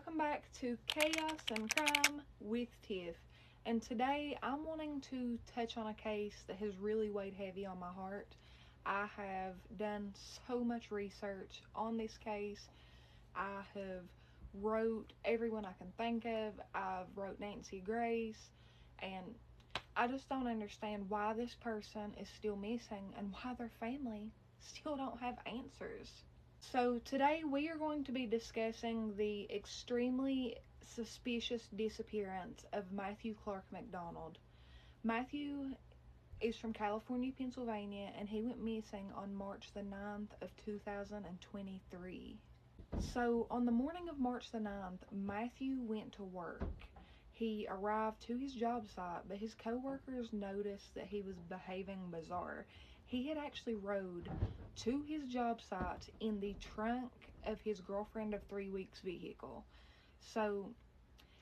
welcome back to Chaos and Crime with Tiff. And today I'm wanting to touch on a case that has really weighed heavy on my heart. I have done so much research on this case. I have wrote everyone I can think of. I've wrote Nancy Grace, and I just don't understand why this person is still missing and why their family still don't have answers. So today we are going to be discussing the extremely suspicious disappearance of Matthew Clark McDonald. Matthew is from California, Pennsylvania, and he went missing on March the 9th of 2023. So on the morning of March the 9th, Matthew went to work. He arrived to his job site, but his co-workers noticed that he was behaving bizarre. He had actually rode to his job site in the trunk of his girlfriend of 3 weeks vehicle. So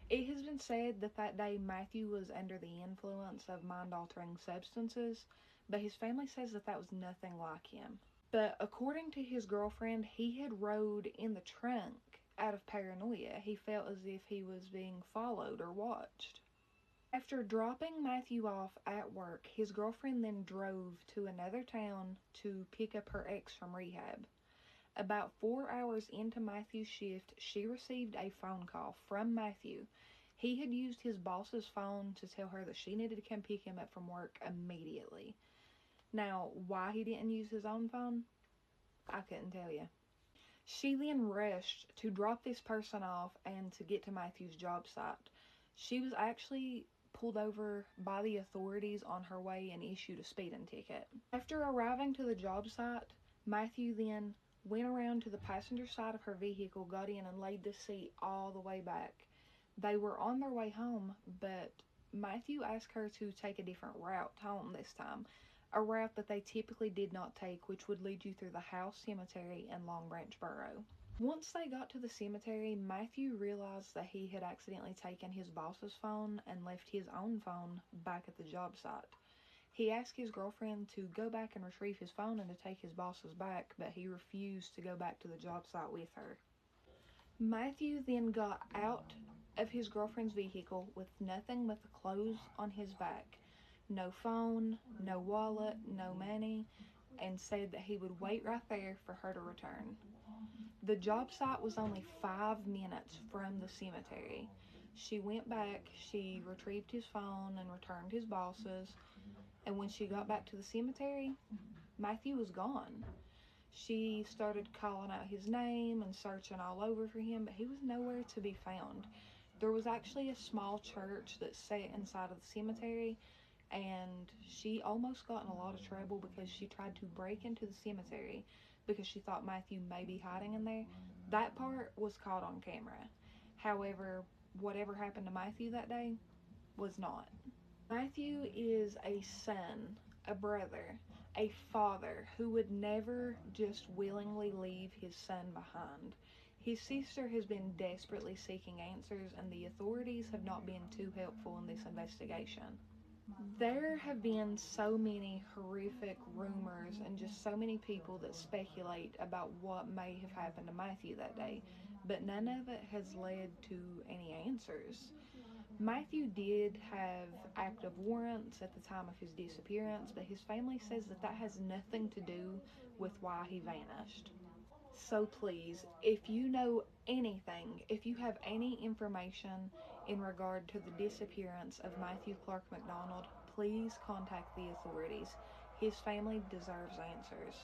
it has been said that that day Matthew was under the influence of mind-altering substances, but his family says that that was nothing like him. But according to his girlfriend, he had rode in the trunk out of paranoia. He felt as if he was being followed or watched. After dropping Matthew off at work, his girlfriend then drove to another town to pick up her ex from rehab. About 4 hours into Matthew's shift, she received a phone call from Matthew. He had used his boss's phone to tell her that she needed to come pick him up from work immediately. Now, why he didn't use his own phone, I couldn't tell you. She then rushed to drop this person off and to get to Matthew's job site. She was actually pulled over by the authorities on her way and issued a speeding ticket. After arriving to the job site, Matthew then went around to the passenger side of her vehicle, got in, and laid the seat all the way back. They were on their way home, but Matthew asked her to take a different route home this time. A route that they typically did not take, which would lead you through the House Cemetery and Long Branch Borough. Once they got to the cemetery, Matthew realized that he had accidentally taken his boss's phone and left his own phone back at the job site. He asked his girlfriend to go back and retrieve his phone and to take his boss's back, but he refused to go back to the job site with her. Matthew then got out of his girlfriend's vehicle with nothing but the clothes on his back. No phone, no wallet, no money, and said that he would wait right there for her to return. The job site was only 5 minutes from the cemetery. She went back, she retrieved his phone and returned his boss's, and when she got back to the cemetery, Matthew was gone. She started calling out his name and searching all over for him, but he was nowhere to be found. There was actually a small church that sat inside of the cemetery, and she almost got in a lot of trouble because she tried to break into the cemetery because she thought Matthew may be hiding in there. That part was caught on camera. However, whatever happened to Matthew that day was not. Matthew is a son, a brother, a father who would never just willingly leave his son behind. His sister has been desperately seeking answers, and the authorities have not been too helpful in this investigation. There have been so many horrific rumors and just so many people that speculate about what may have happened to Matthew that day, but none of it has led to any answers. Matthew did have active warrants at the time of his disappearance, but his family says that that has nothing to do with why he vanished. So please, if you know anything, if you have any information in regard to the disappearance of Matthew Clark McDonald, please contact the authorities. His family deserves answers.